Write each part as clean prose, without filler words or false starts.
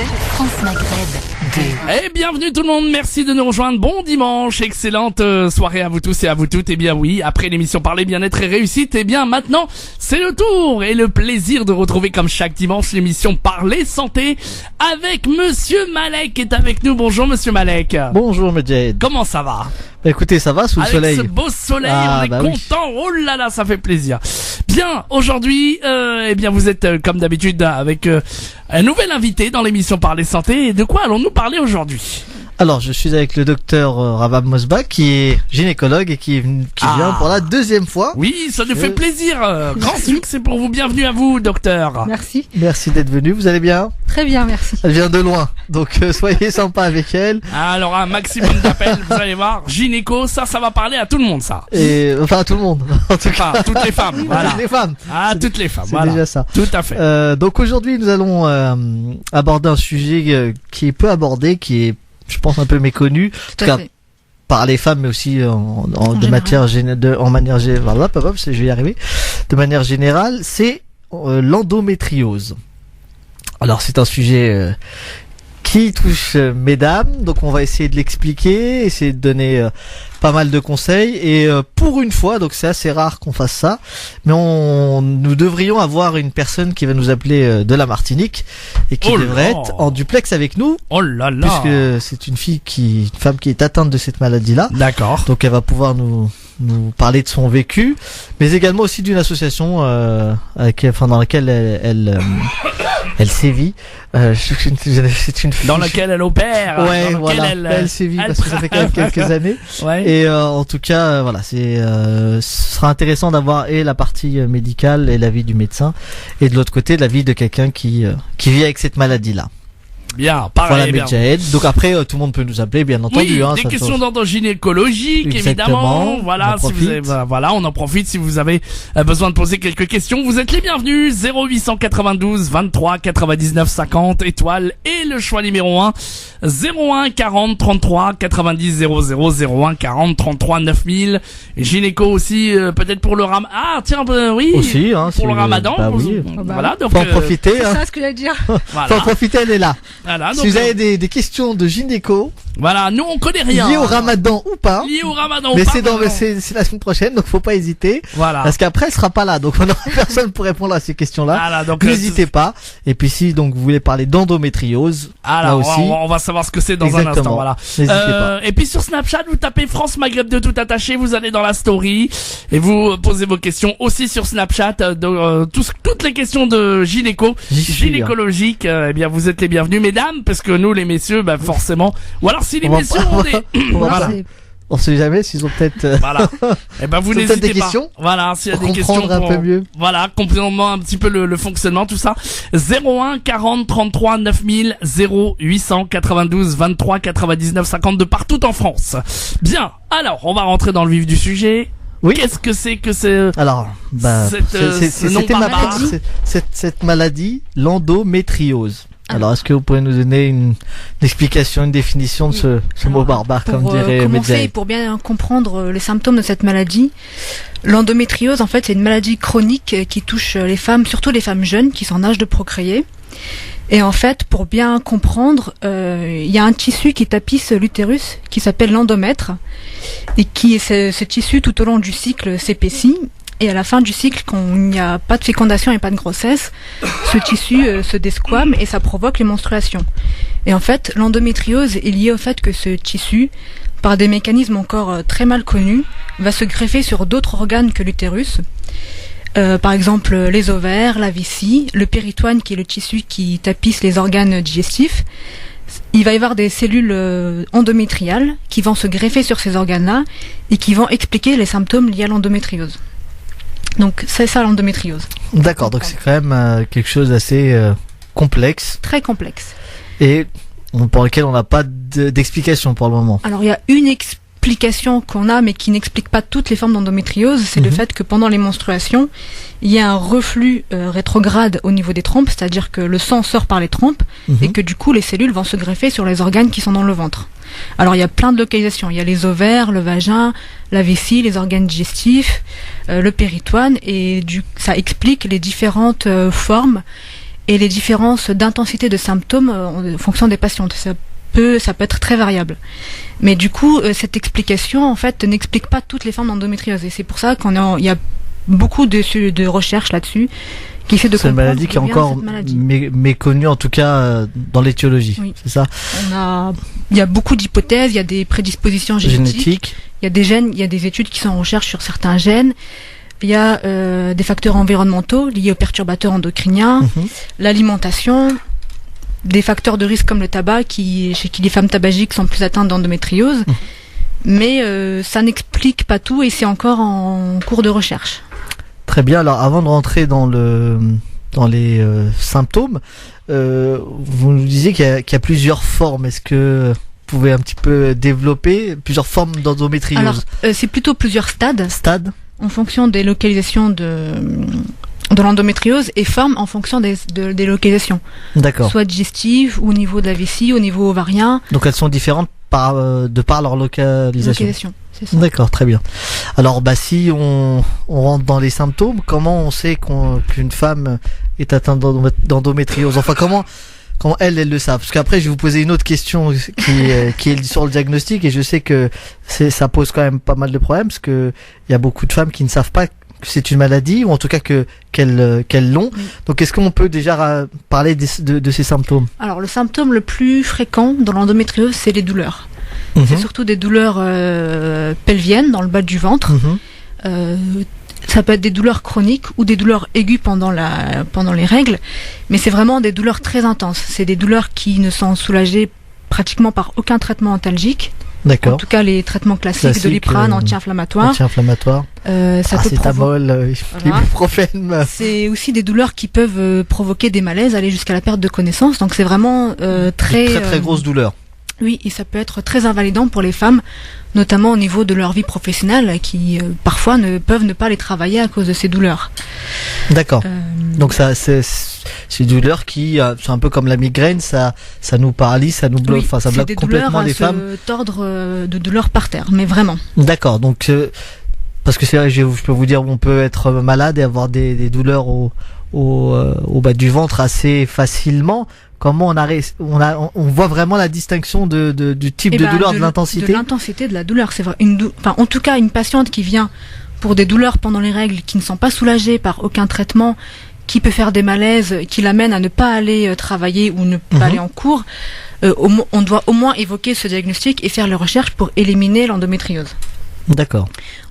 France Maghreb 2. Et bienvenue tout le monde, merci de nous rejoindre, bon dimanche, excellente soirée à vous tous et à vous toutes. Et bien oui, après l'émission Parler Bien-être et Réussite, et bien maintenant c'est le tour et le plaisir de retrouver comme chaque dimanche l'émission Parler Santé avec Monsieur Malek qui est avec nous. Bonjour Monsieur Malek. Bonjour Medjed. Comment ça va? Bah écoutez, ça va sous le soleil. Avec ce beau soleil, on est content. Oui. Oh là là, ça fait plaisir. Bien, aujourd'hui, eh bien vous êtes comme d'habitude avec un nouvel invité dans l'émission Parler Santé. Et de quoi allons-nous parler aujourd'hui? Alors, je suis avec le docteur Rabab Mosbah qui est gynécologue et qui vient pour la deuxième fois. Oui, ça nous fait plaisir. Grand succès pour vous. Bienvenue à vous, docteur. Merci. Merci d'être venu. Vous allez bien? Très bien, merci. Elle vient de loin, donc soyez sympa avec elle. Alors, un maximum d'appels, vous allez voir. Gynéco, ça va parler à tout le monde, ça. Et enfin à tout le monde. En tout cas, toutes les femmes. Voilà. Toutes les femmes. Ah, toutes les femmes. C'est voilà. déjà ça. Tout à fait. Donc aujourd'hui, nous allons aborder un sujet qui est peu abordé, qui est, je pense, un peu méconnu. En tout cas, par les femmes, mais aussi en manière générale. Je vais y arriver. De manière générale, c'est l'endométriose. Alors, c'est un sujet qui touche mesdames, donc on va essayer de l'expliquer, essayer de donner pas mal de conseils, et pour une fois, donc c'est assez rare qu'on fasse ça, mais nous devrions avoir une personne qui va nous appeler de la Martinique et qui devrait être en duplex avec nous. Oh là là. Puisque c'est une femme qui est atteinte de cette maladie-là. D'accord. Donc elle va pouvoir nous parler de son vécu, mais également aussi d'une association dans laquelle elle sévit. C'est une dans laquelle elle opère. Ouais, dans voilà. Elle sévit parce que ça fait quand même quelques années. Ouais. Et en tout cas, voilà, ce sera intéressant d'avoir et la partie médicale et l'avis du médecin, et de l'autre côté l'avis de quelqu'un qui vit avec cette maladie-là. Bien, pareil. Voilà, bien. Donc après, tout le monde peut nous appeler, bien entendu. Oui, des questions d'ordre gynécologique, évidemment. Voilà, si vous avez, voilà, on en profite si vous avez besoin de poser quelques questions. Vous êtes les bienvenus. 0892 23 99 50 étoiles et le choix numéro 1 01 40 33 90 00 01 40 33 9000. Gynéco aussi, peut-être pour le Ramadan. Ah tiens, oui. Aussi, hein, pour le Ramadan. Bah oui. Voilà, donc faut en profiter. C'est hein. ça ce que j'allais dire. Voilà. Faut en profiter, elle est là. Voilà, donc, si vous avez des questions de gynéco, voilà, nous on connaît rien. liées au Ramadan ou pas. Liées au Ramadan mais ou pas. C'est la semaine prochaine, donc faut pas hésiter. Voilà. Parce qu'après elle sera pas là, donc on n'aura personne pour répondre à ces questions-là. Voilà, donc n'hésitez pas. Et puis si donc vous voulez parler d'endométriose, là aussi, on va savoir ce que c'est dans exactement. un instant. Voilà. N'hésitez pas. Et puis sur Snapchat, vous tapez France Maghreb de tout attaché, vous allez dans la story et vous posez vos questions aussi sur Snapchat. Toutes les questions de gynécologiques, eh bien vous êtes les bienvenus, mesdames, parce que nous les messieurs, bah forcément. Ou alors si les messieurs ont des voilà. On sait jamais s'ils ont peut-être voilà. Et ben vous n'hésitez des pas. Questions voilà, s'il y a pour des questions comprendre un peu mieux. Voilà, comprendre un petit peu le fonctionnement, tout ça. 01 40 33 9000 0892 23 99 50 de partout en France. Bien. Alors, on va rentrer dans le vif du sujet. Oui. Qu'est-ce que c'est Alors, cette maladie, l'endométriose. Alors, est-ce que vous pouvez nous donner une explication, une définition de ce mot barbare, comme dirait Medjed? Pour bien comprendre les symptômes de cette maladie, l'endométriose, en fait, c'est une maladie chronique qui touche les femmes, surtout les femmes jeunes qui sont en âge de procréer. Et en fait, pour bien comprendre, il y a un tissu qui tapisse l'utérus qui s'appelle l'endomètre et ce tissu tout au long du cycle s'épaissit. Et à la fin du cycle, quand il n'y a pas de fécondation et pas de grossesse, ce tissu se desquame et ça provoque les menstruations. Et en fait, l'endométriose est liée au fait que ce tissu, par des mécanismes encore très mal connus, va se greffer sur d'autres organes que l'utérus. Par exemple, les ovaires, la vessie, le péritoine qui est le tissu qui tapisse les organes digestifs. Il va y avoir des cellules endométriales qui vont se greffer sur ces organes-là et qui vont expliquer les symptômes liés à l'endométriose. Donc c'est ça l'endométriose. D'accord, donc c'est quand même quelque chose d'assez complexe. Très complexe. Et pour lequel on n'a pas d'explication pour le moment. Alors il y a une explication qu'on a mais qui n'explique pas toutes les formes d'endométriose, c'est le fait que pendant les menstruations, il y a un reflux rétrograde au niveau des trompes, c'est-à-dire que le sang sort par les trompes et que du coup les cellules vont se greffer sur les organes qui sont dans le ventre. Alors il y a plein de localisations, il y a les ovaires, le vagin, la vessie, les organes digestifs, le péritoine, et ça explique les différentes formes et les différences d'intensité de symptômes en fonction des patientes. Ça peut être très variable. Mais du coup, cette explication, en fait, n'explique pas toutes les formes d'endométriose. Et c'est pour ça il y a beaucoup de recherches là-dessus qui fait de c'est une maladie qui est encore méconnue, en tout cas dans l'étiologie. Oui. C'est ça. Il y a beaucoup d'hypothèses, il y a des prédispositions génétiques. Il y a des gènes, il y a des études qui sont en recherche sur certains gènes. Il y a des facteurs environnementaux liés aux perturbateurs endocriniens, l'alimentation, des facteurs de risque comme le tabac, chez qui les femmes tabagiques sont plus atteintes d'endométriose. Mais ça n'explique pas tout et c'est encore en cours de recherche. Très bien. Alors, avant de rentrer dans les symptômes, vous nous disiez qu'il y a plusieurs formes. Est-ce que vous pouvez un petit peu développer plusieurs formes d'endométriose? Alors, c'est plutôt plusieurs stades. En fonction des localisations de l'endométriose et formes en fonction des localisations. D'accord. Soit digestives, au niveau de la vessie, au niveau ovarien. Donc elles sont différentes de par leur localisation. C'est ça. D'accord, très bien. Alors si on rentre dans les symptômes, comment on sait qu'une femme est atteinte d'endométriose? Enfin, comment elles le savent? Parce qu'après, je vais vous poser une autre question qui est sur le diagnostic, et je sais que ça pose quand même pas mal de problèmes, parce que il y a beaucoup de femmes qui ne savent pas que c'est une maladie, ou en tout cas qu'elles l'ont. Oui. Donc, est-ce qu'on peut déjà parler de ces symptômes? Alors, le symptôme le plus fréquent dans l'endométriose, c'est les douleurs. C'est surtout des douleurs pelviennes, dans le bas du ventre. Ça peut être des douleurs chroniques ou des douleurs aiguës pendant les règles, mais c'est vraiment des douleurs très intenses. C'est des douleurs qui ne sont soulagées pratiquement par aucun traitement antalgique. D'accord. En tout cas, les traitements classiques de Doliprane, anti-inflammatoire. Ça acétamol, ibuprofène. C'est aussi des douleurs qui peuvent provoquer des malaises, aller jusqu'à la perte de connaissance. Donc c'est vraiment très grosse douleur. Oui, et ça peut être très invalidant pour les femmes, notamment au niveau de leur vie professionnelle, qui parfois peuvent ne pas les travailler à cause de ces douleurs. D'accord. Donc ça, c'est des douleurs qui sont un peu comme la migraine, ça nous paralyse, ça nous bloque, enfin ça bloque complètement les femmes. C'est des tordre de douleurs par terre, mais vraiment. D'accord. Donc parce que c'est vrai, je peux vous dire, on peut être malade et avoir des douleurs au bas du ventre assez facilement. Comment on voit vraiment la distinction du type de douleur, de l'intensité? De l'intensité de la douleur, c'est vrai. En tout cas, une patiente qui vient pour des douleurs pendant les règles, qui ne sont pas soulagées par aucun traitement, qui peut faire des malaises, qui l'amène à ne pas aller travailler ou ne pas aller en cours, on doit au moins évoquer ce diagnostic et faire les recherches pour éliminer l'endométriose. D'accord.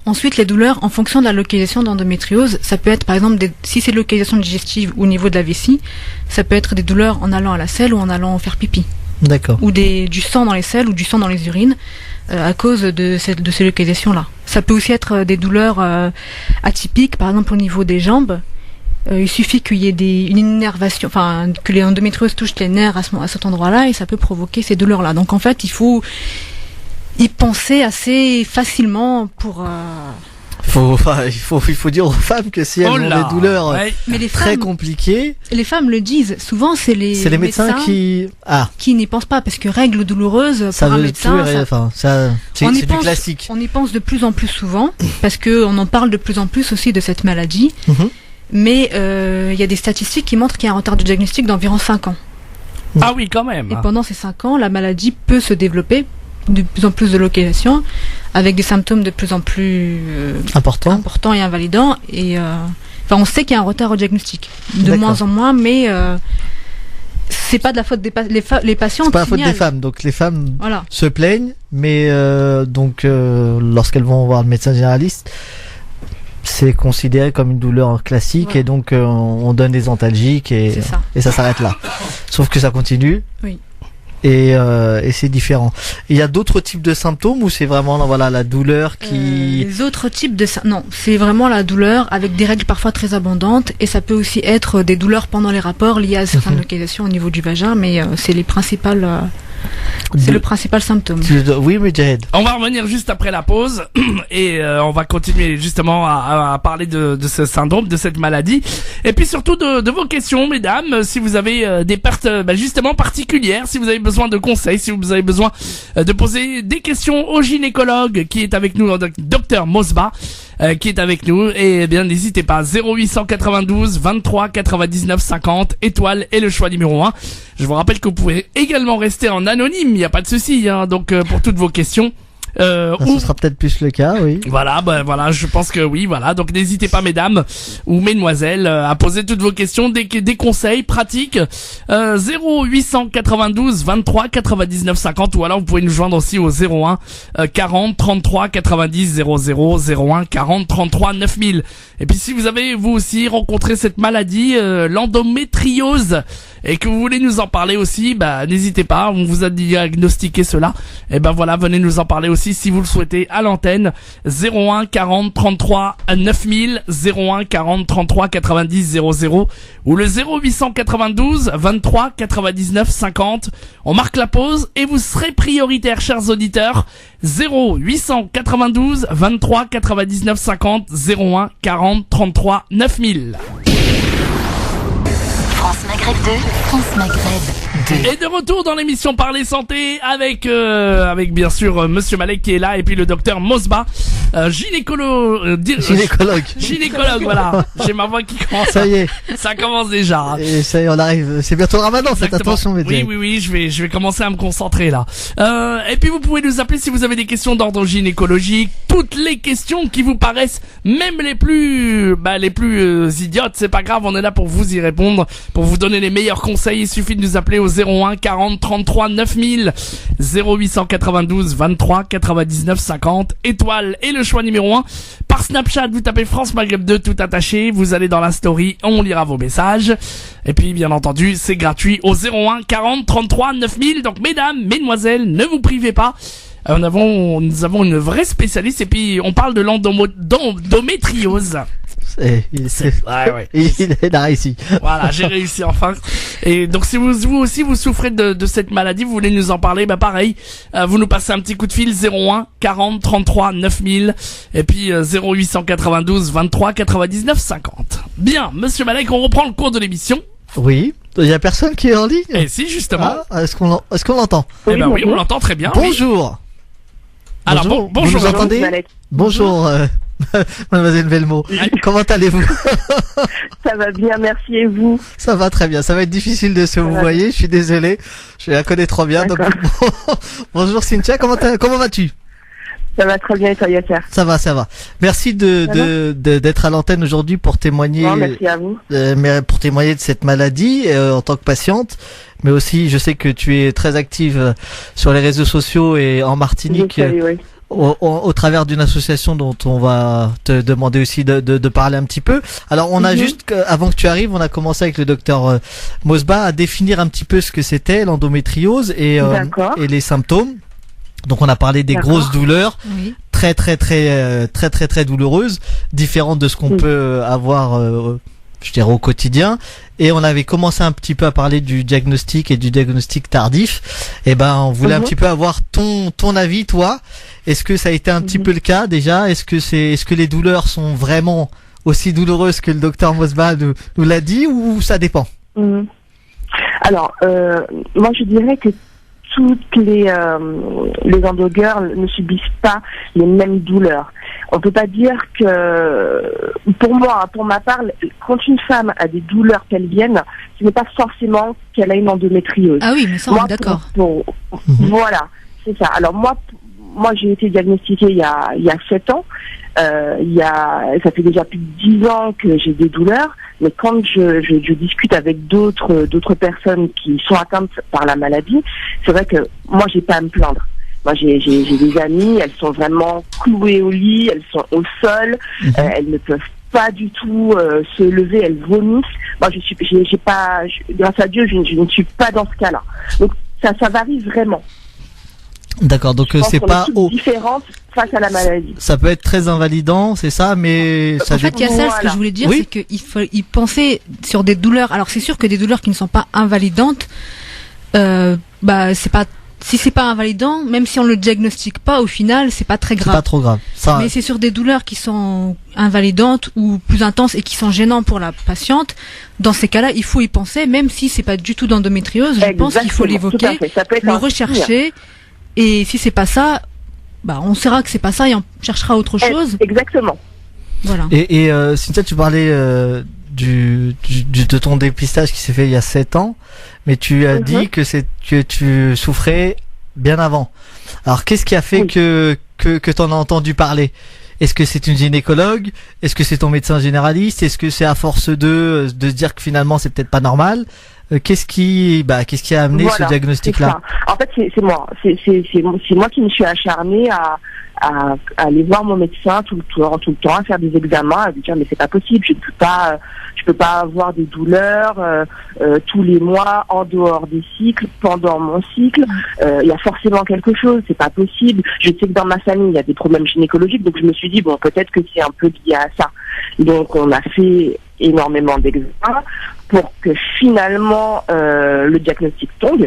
Ensuite, les douleurs, en fonction de la localisation d'endométriose, ça peut être par exemple, si c'est localisation digestive ou au niveau de la vessie, ça peut être des douleurs en allant à la selle ou en allant faire pipi. D'accord. Ou du sang dans les selles ou du sang dans les urines à cause de ces localisations-là. Ça peut aussi être des douleurs atypiques, par exemple au niveau des jambes. Il suffit qu'il y ait une innervation, enfin que les endométrioses touchent les nerfs à cet endroit-là et ça peut provoquer ces douleurs-là. Donc en fait, il faut y penser assez facilement pour... Il faut dire aux femmes que si elles ont des douleurs très compliquées... Les femmes le disent. Souvent, c'est les médecins qui n'y pensent pas. Parce que règles douloureuses, pour un médecin, c'est du classique. On y pense de plus en plus souvent, parce qu'on en parle de plus en plus aussi de cette maladie. Mais il y a des statistiques qui montrent qu'il y a un retard de diagnostic d'environ 5 ans. Ah oui, quand même. Et pendant ces 5 ans, la maladie peut se développer de plus en plus de localisations, avec des symptômes de plus en plus importants et invalidants. Et on sait qu'il y a un retard au diagnostic, de moins en moins, mais c'est pas de la faute des les patients. C'est pas la faute des femmes. Donc les femmes se plaignent, mais lorsqu'elles vont voir le médecin généraliste, c'est considéré comme une douleur classique, et donc on donne des antalgiques et ça s'arrête là. Sauf que ça continue. Oui. Et c'est différent. Il y a d'autres types de symptômes, ou c'est vraiment la douleur qui... Les autres types non, c'est vraiment la douleur avec des règles parfois très abondantes, et ça peut aussi être des douleurs pendant les rapports liées à certaines localisations au niveau du vagin, mais c'est les principales... C'est le principal symptôme. Oui, mais Jahed. On va revenir juste après la pause et on va continuer justement à parler de ce syndrome, de cette maladie, et puis surtout de vos questions, mesdames. Si vous avez des pertes justement particulières, si vous avez besoin de conseils, si vous avez besoin de poser des questions au gynécologue qui est avec nous, Dr Mosba, qui est avec nous. Et bien n'hésitez pas, 0892 23 99 50 étoile et le choix numéro 1. Je vous rappelle que vous pouvez également rester en anonyme, il n'y a pas de souci, hein, donc pour toutes vos questions. Ce sera peut-être plus le cas, oui. Voilà, voilà, je pense que oui, voilà. Donc n'hésitez pas, mesdames ou mesdemoiselles, à poser toutes vos questions, des conseils pratiques. 0892 23 99 50, ou alors vous pouvez nous joindre aussi au 01 40 33 90 00 01 40 33 9000. Et puis si vous avez vous aussi rencontré cette maladie, l'endométriose, et que vous voulez nous en parler aussi, n'hésitez pas, on vous a diagnostiqué cela. Et voilà, venez nous en parler aussi si vous le souhaitez à l'antenne. 01 40 33 9000, 01 40 33 90 00 ou le 0892 23 99 50. On marque la pause et vous serez prioritaire, chers auditeurs. 0892 23 99 50, 01 40 33 9000. France Maghreb 2, France Maghreb 2. Et de retour dans l'émission Parler Santé avec bien sûr Monsieur Malek qui est là, et puis le docteur Mosba, gynécologue, voilà. J'ai ma voix qui commence. Ça y est. Ça commence déjà. Et ça y est, on arrive. C'est bientôt le Ramadan, faites attention, mesdames. Oui, je vais commencer à me concentrer là. Et puis vous pouvez nous appeler si vous avez des questions d'ordre gynécologique, toutes les questions qui vous paraissent, même les plus idiotes, c'est pas grave, on est là pour vous y répondre, pour vous donner les meilleurs conseils. Il suffit de nous appeler au 01 40 33 9000, 0892 23 99 50 étoile et le choix numéro 1. Par Snapchat, vous tapez France Maghreb 2 tout attaché, vous allez dans la story, on lira vos messages. Et puis bien entendu, c'est gratuit au 01 40 33 9000. Donc mesdames, mesdemoiselles, ne vous privez pas. Nous avons une vraie spécialiste, et puis on parle de l'endométriose. Il a réussi. Voilà, j'ai réussi enfin. Et donc si vous aussi vous souffrez de cette maladie, vous voulez nous en parler, pareil, vous nous passez un petit coup de fil, 01 40 33 9000, et puis 0892 23 99 50. Bien, Monsieur Malek, on reprend le cours de l'émission. Oui. Il y a personne qui est en ligne. Et si, justement. Est-ce qu'on l'entend? Eh ben oui, on l'entend très bien. Bonjour. Oui. Alors bonjour. Vous nous entendez? Bonjour. Mademoiselle Velmo, comment allez-vous? Ça va bien, merci, et vous? Ça va très bien, ça va être difficile de se vous voyez, je suis désolé, je la connais trop bien. Donc, bonjour Cynthia, comment vas-tu? Ça va très bien, et toi Yasser? Ça va. Merci d'être à l'antenne aujourd'hui pour témoigner. Non, merci à vous. Pour témoigner de cette maladie en tant que patiente, mais aussi je sais que tu es très active sur les réseaux sociaux et en Martinique. Oui. Au travers d'une association dont on va te demander aussi de parler un petit peu. Alors on a juste, avant que tu arrives, on a commencé avec le docteur Mosba à définir un petit peu ce que c'était l'endométriose et les symptômes. Donc on a parlé des grosses douleurs, très douloureuses, différentes de ce qu'on peut avoir je dirais au quotidien, et on avait commencé un petit peu à parler du diagnostic et du diagnostic tardif. Et on voulait un petit peu avoir ton avis, toi. Est-ce que ça a été un petit peu le cas déjà? Est-ce que les douleurs sont vraiment aussi douloureuses que le docteur Mosba nous l'a dit, ou ça dépend? Alors, moi je dirais que toutes les endogirls ne subissent pas les mêmes douleurs. On peut pas dire que, pour ma part, quand une femme a des douleurs pelviennes, ce n'est pas forcément qu'elle a une endométriose. Ah oui, mais ça, on est d'accord. Voilà, c'est ça. Alors moi j'ai été diagnostiquée il y a 7 ans. Ça fait déjà plus de 10 ans que j'ai des douleurs, mais quand je discute avec d'autres personnes qui sont atteintes par la maladie, c'est vrai que moi j'ai pas à me plaindre. Moi j'ai des amies, elles sont vraiment clouées au lit, elles sont au sol, elles ne peuvent pas du tout se lever, elles vomissent. Moi grâce à Dieu, je ne suis pas dans ce cas-là. Donc ça varie vraiment. D'accord, donc c'est pas différente face à la maladie. Ça peut être très invalidant, c'est ça, mais ça. En fait, il y a ça. Ce que je voulais dire, c'est qu'il faut y penser sur des douleurs. Alors, c'est sûr que des douleurs qui ne sont pas invalidantes, c'est pas. Si c'est pas invalidant, même si on le diagnostique pas, au final, c'est pas très grave. C'est pas trop grave. Ça. Mais c'est sur des douleurs qui sont invalidantes ou plus intenses et qui sont gênantes pour la patiente. Dans ces cas-là, il faut y penser, même si c'est pas du tout d'endométriose. Je pense qu'il faut l'évoquer, le rechercher. Et si c'est pas ça, on saura que c'est pas ça et on cherchera autre chose. Exactement. Voilà. Et Cynthia, tu parlais de ton dépistage qui s'est fait il y a 7 ans, mais tu as dit que tu souffrais bien avant. Alors qu'est-ce qui a fait que t'en as entendu parler? Est-ce que c'est une gynécologue? Est-ce que c'est ton médecin généraliste? Est-ce que c'est à force de se dire que finalement c'est peut-être pas normal? Qu'est-ce qui a amené ce diagnostic-là? En fait, c'est moi. C'est moi qui me suis acharnée à aller voir mon médecin tout le temps, à faire des examens, à lui dire mais c'est pas possible, je peux pas avoir des douleurs tous les mois en dehors des cycles, pendant mon cycle. Il y a forcément quelque chose, c'est pas possible. Je sais que dans ma famille il y a des problèmes gynécologiques, donc je me suis dit bon, peut-être que c'est un peu lié à ça. Donc on a fait énormément d'examens pour que finalement le diagnostic tombe,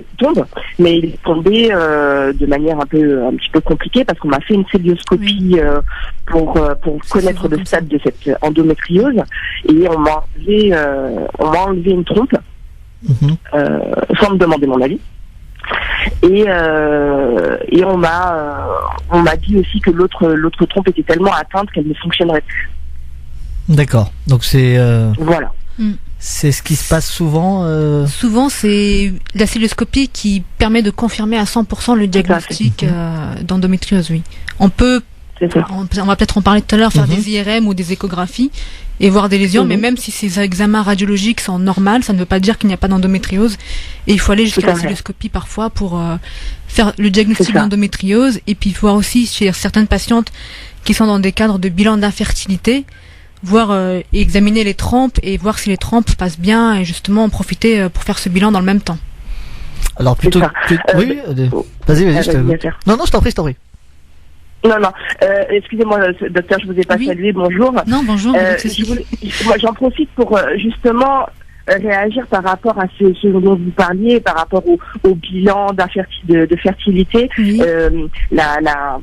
mais il est tombé de manière un petit peu compliquée parce qu'on m'a fait une célioscopie pour connaître le stade de cette endométriose et on m'a enlevé une trompe sans me demander mon avis. Et on m'a dit aussi que l'autre trompe était tellement atteinte qu'elle ne fonctionnerait plus. D'accord. Donc c'est voilà. C'est ce qui se passe souvent. Souvent, c'est la célioscopie qui permet de confirmer à 100% le diagnostic d'endométriose. Oui. On va peut-être en parler tout à l'heure, faire des IRM ou des échographies et voir des lésions, mais même si ces examens radiologiques sont normaux, ça ne veut pas dire qu'il n'y a pas d'endométriose. Et il faut aller jusqu'à la célioscopie parfois pour faire le diagnostic d'endométriose et puis voir aussi chez certaines patientes qui sont dans des cadres de bilan d'infertilité, voir examiner les trompes et voir si les trompes passent bien et justement en profiter pour faire ce bilan dans le même temps. Alors plutôt oui, vas-y, je te... Non, je t'en prie. Non, excusez-moi, docteur, je vous ai pas salué, bonjour. Non, bonjour. Moi, j'en profite pour justement réagir par rapport à ce dont vous parliez, par rapport au bilan de fertilité, la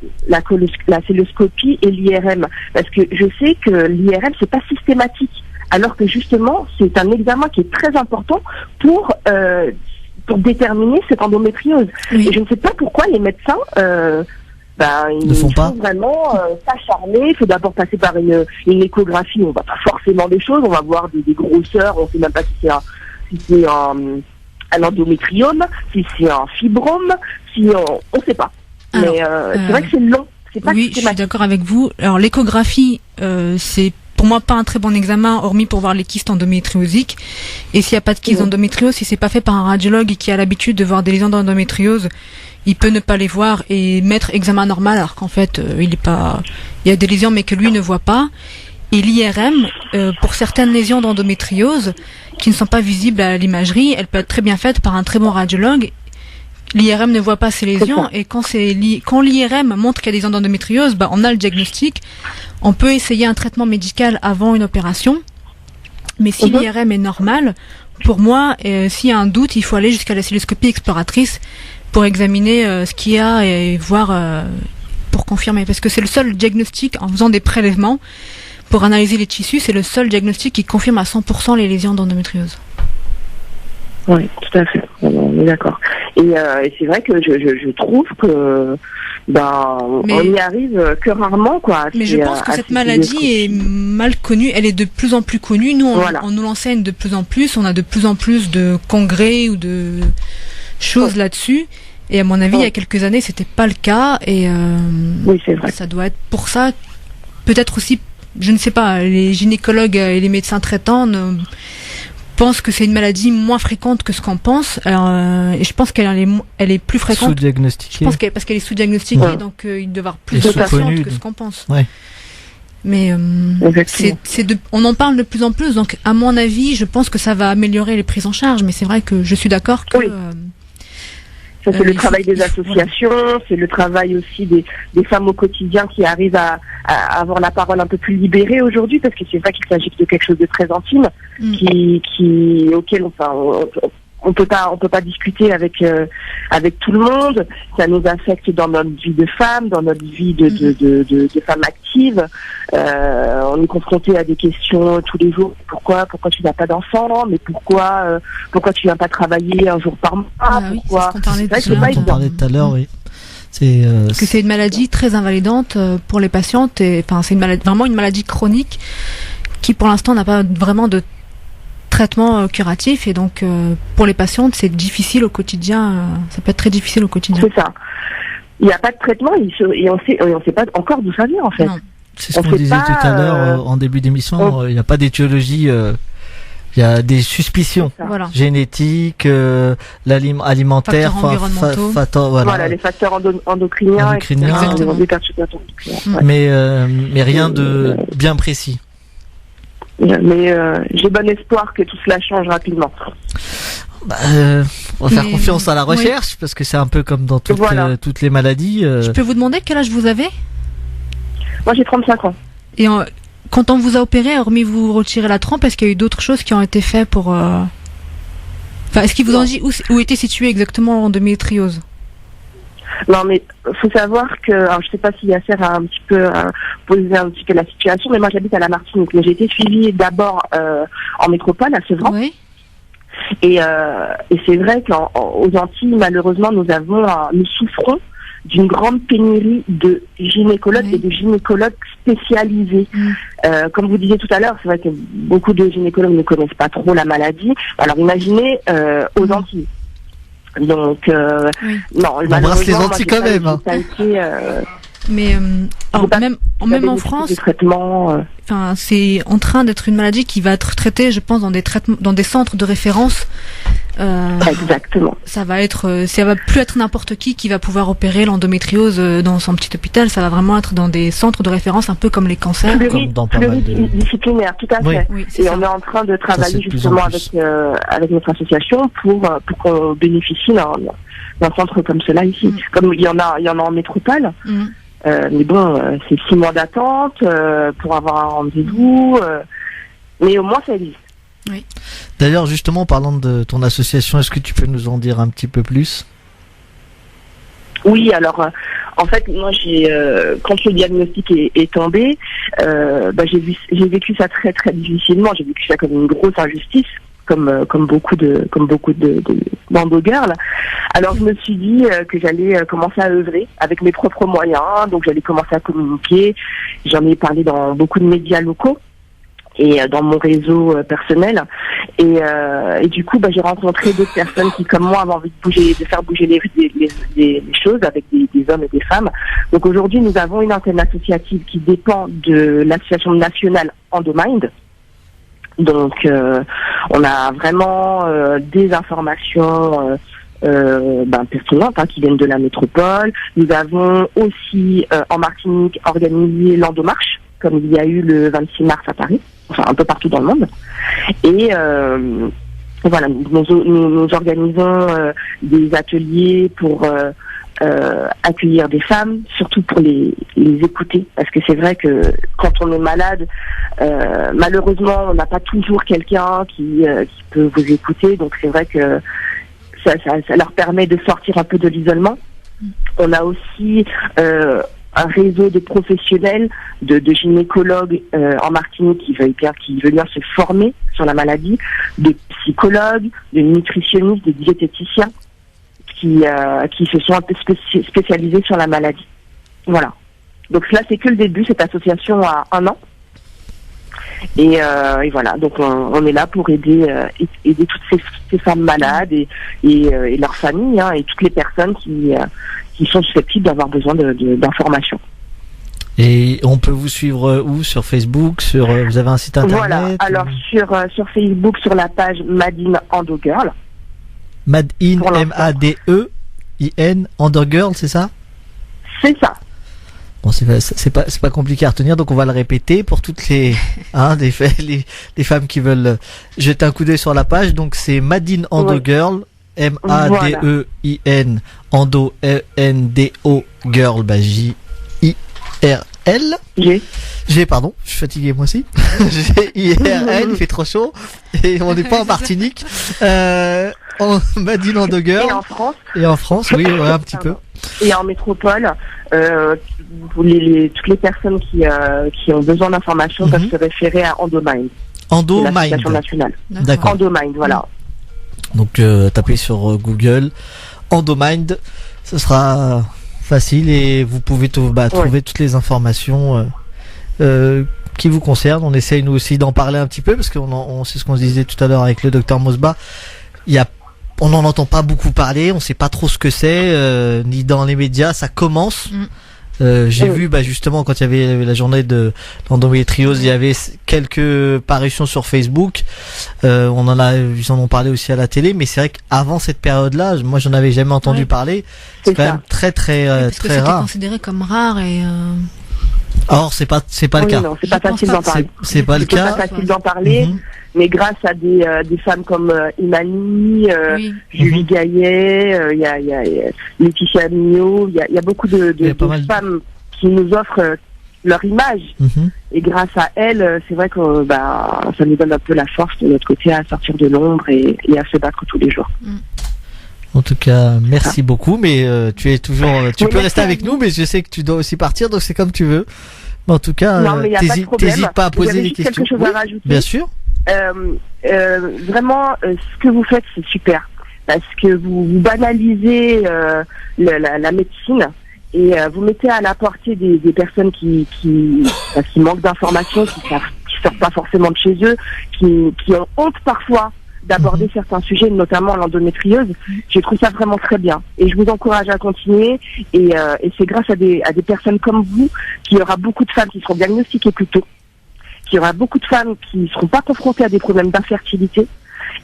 célioscopie et l'IRM. Parce que je sais que l'IRM, c'est pas systématique. Alors que justement, c'est un examen qui est très important pour déterminer cette endométriose. Et je ne sais pas pourquoi les médecins, ils ne font pas vraiment s'acharner. Il faut d'abord passer par une échographie. On voit pas forcément des choses. On va voir des grosseurs. On sait même pas si c'est un endométriome, si c'est un fibrome, on sait pas. Mais c'est vrai que c'est long. C'est pas oui, je suis d'accord avec vous. Alors l'échographie, c'est pour moi pas un très bon examen, hormis pour voir les kystes endométriosiques. Et s'il n'y a pas de kyste d'endométriose, si c'est pas fait par un radiologue qui a l'habitude de voir des lésions d'endométriose, il peut ne pas les voir et mettre examen normal alors qu'en fait il y a des lésions mais que lui ne voit pas. Et l'IRM, pour certaines lésions d'endométriose qui ne sont pas visibles à l'imagerie, elle peut être très bien faite par un très bon radiologue. L'IRM ne voit pas ces lésions et quand l'IRM montre qu'il y a des lésions d'endométriose, on a le diagnostic. On peut essayer un traitement médical avant une opération. Mais si l'IRM est normal, pour moi, s'il y a un doute, il faut aller jusqu'à la célioscopie exploratrice pour examiner ce qu'il y a et voir pour confirmer. Parce que c'est le seul diagnostic, en faisant des prélèvements pour analyser les tissus, c'est le seul diagnostic qui confirme à 100% les lésions d'endométriose. Oui, tout à fait. On est d'accord. Et c'est vrai que je trouve que on y arrive que rarement, quoi. Mais je pense que cette maladie est mal connue. Elle est de plus en plus connue. Nous, on nous l'enseigne de plus en plus. On a de plus en plus de congrès ou de choses là-dessus. Et à mon avis, il y a quelques années, c'était pas le cas. Et oui, c'est vrai. Ça doit être pour ça. Peut-être aussi, je ne sais pas, les gynécologues et les médecins traitants pensent que c'est une maladie moins fréquente que ce qu'on pense. Et je pense qu'elle est plus fréquente. Sous-diagnostiquée. Je pense parce qu'elle est sous-diagnostiquée, donc il doit y avoir plus de patientes que ce qu'on pense. Ouais. Mais on en parle de plus en plus, donc à mon avis, je pense que ça va améliorer les prises en charge. Mais c'est vrai que je suis d'accord que... Ça, c'est le travail des associations, c'est le travail aussi des femmes au quotidien qui arrivent à avoir la parole un peu plus libérée aujourd'hui, parce que c'est vrai qu'il s'agit de quelque chose de très intime, auquel on peut pas discuter avec tout le monde. Ça nous affecte dans notre vie de femme, dans notre vie de femme active. On est confronté à des questions tous les jours. Pourquoi tu n'as pas d'enfant? Mais pourquoi tu viens pas travailler un jour par mois? Pourquoi? Oui, c'est ce qu'on parlait tout à l'heure, oui. Parce que c'est une maladie très invalidante pour les patientes. C'est vraiment une maladie chronique qui, pour l'instant, n'a pas vraiment de traitement curatif. Et donc, pour les patientes, c'est difficile au quotidien. Ça peut être très difficile au quotidien. C'est ça. Il n'y a pas de traitement et on sait pas encore d'où ça vient, en fait. Non. C'est ce qu'on disait tout à l'heure en début d'émission. Il n'y a pas d'étiologie. Il y a des suspicions génétiques, alimentaires, voilà, les facteurs endocriniens. Mais rien de bien précis. Mais j'ai bon espoir que tout cela change rapidement. On va faire confiance à la recherche parce que c'est un peu comme dans toutes les maladies. Je peux vous demander quel âge vous avez ? Moi j'ai 35 ans. Et quand on vous a opéré, hormis vous retirer la trompe, est-ce qu'il y a eu d'autres choses qui ont été faites pour... est-ce qu'ils vous ont dit où était située exactement l'endométriose ? Non, mais faut savoir que... Alors, je sais pas si Yasser a un petit peu posé un petit peu la situation, mais moi j'habite à la Martinique. Mais j'ai été suivie d'abord en métropole, à Sevran. Oui. Et c'est vrai qu'aux Antilles, malheureusement, nous souffrons d'une grande pénurie de gynécologues et de gynécologues spécialisés. Comme vous disiez tout à l'heure, c'est vrai que beaucoup de gynécologues ne connaissent pas trop la maladie. Alors imaginez aux Antilles. Donc non, on embrasse les Antilles quand même. Mais même en France, c'est en train d'être une maladie qui va être traitée, je pense, dans des centres de référence. Exactement. Ça va plus être n'importe qui va pouvoir opérer l'endométriose dans son petit hôpital. Ça va vraiment être dans des centres de référence, un peu comme les cancers. Pluridisciplinaire, tout à fait. Oui, et on est en train de travailler justement avec notre association pour qu'on bénéficie d'un centre comme cela ici. Comme il y en a en métropole. Mais bon, c'est 6 mois d'attente pour avoir un rendez-vous. Mais au moins, ça existe. Oui. D'ailleurs, justement, parlant de ton association, est-ce que tu peux nous en dire un petit peu plus ? Oui, alors, en fait, moi, quand le diagnostic est tombé, j'ai vécu ça très, très difficilement. J'ai vécu ça comme une grosse injustice. Comme beaucoup d'endo-girls. Alors je me suis dit que j'allais commencer à œuvrer avec mes propres moyens, donc j'allais commencer à communiquer. J'en ai parlé dans beaucoup de médias locaux et dans mon réseau personnel. Et du coup, j'ai rencontré d'autres personnes qui, comme moi, avaient envie de faire bouger les choses avec des hommes et des femmes. Donc aujourd'hui, nous avons une antenne associative qui dépend de l'association nationale Endomind. Donc, on a vraiment des informations pertinentes qui viennent de la métropole. Nous avons aussi en Martinique organisé l'Endomarche, comme il y a eu le 26 mars à Paris, enfin un peu partout dans le monde. Et voilà, nous organisons des ateliers pour accueillir des femmes, surtout pour les écouter, parce que c'est vrai que quand on est malade, malheureusement on n'a pas toujours quelqu'un qui peut vous écouter, donc c'est vrai que ça leur permet de sortir un peu de l'isolement. On a aussi un réseau de professionnels, de gynécologues en Martinique qui veulent bien se former sur la maladie, de psychologues, de nutritionnistes, de diététiciens qui se sont un peu spécialisés sur la maladie. Voilà. Donc là, c'est que le début. Cette association a 1 an. Et voilà. Donc on est là pour aider toutes ces femmes malades et leurs familles, et toutes les personnes qui sont susceptibles d'avoir besoin d'informations. Et on peut vous suivre où ? Sur Facebook, vous avez un site internet ? Voilà. Alors sur Facebook, sur la page Madine Endogirl. Madine, M-A-D-E-I-N, Endogirl, c'est ça ? C'est ça. Bon, c'est pas compliqué à retenir, donc on va le répéter pour toutes les femmes qui veulent jeter un coup d'œil sur la page. Donc c'est Madine Endogirl, M-A-D-E-I-N, Endo, E-N-D-O, Girl, J-I-R-L. Pardon, je suis fatigué moi aussi. G-I-R-L, il fait trop chaud et on n'est pas en Martinique. Madine Endogirl. Et en France, oui, un petit peu. Et en métropole, toutes les personnes qui ont besoin d'informations peuvent se référer à Endomind. Endomind. L'association nationale. D'accord. Endomind, voilà. Donc tapez sur Google Endomind, ce sera facile et vous pouvez trouver toutes les informations qui vous concernent. On essaye nous aussi d'en parler un petit peu parce qu'on c'est ce qu'on se disait tout à l'heure avec le docteur Mosbah. On n'en entend pas beaucoup parler, on sait pas trop ce que c'est, ni dans les médias. Ça commence. J'ai vu justement quand il y avait la journée de l'endométriose, il y avait quelques parutions sur Facebook. Ils en ont parlé aussi à la télé, mais c'est vrai qu'avant cette période-là, moi j'en avais jamais entendu parler. C'est quand même très très parce très que rare. C'était considéré comme rare et. Or c'est pas le cas. Non, c'est pas facile d'en parler. C'est pas le cas. C'est pas facile d'en parler. Mais grâce à des femmes comme Imani, Julie Gaillet, il y a Laetitia Mignot, il y a beaucoup de femmes qui nous offrent leur image. Et grâce à elles, c'est vrai que ça nous donne un peu la force de notre côté à sortir de l'ombre et à se battre tous les jours. En tout cas, merci beaucoup, mais tu es toujours, tu peux rester avec nous, mais je sais que tu dois aussi partir, donc c'est comme tu veux. Mais en tout cas, t'hésites pas à poser des questions. Quelque chose à rajouter. Bien sûr. Vraiment, ce que vous faites, c'est super, parce que vous banalisez la médecine et vous mettez à la portée des personnes qui manquent d'informations, qui sortent pas forcément de chez eux, qui ont honte parfois d'aborder certains sujets, notamment l'endométriose. Je trouve ça vraiment très bien. Et je vous encourage à continuer. Et c'est grâce à des personnes comme vous qu'il y aura beaucoup de femmes qui seront diagnostiquées plus tôt, qu'il y aura beaucoup de femmes qui ne seront pas confrontées à des problèmes d'infertilité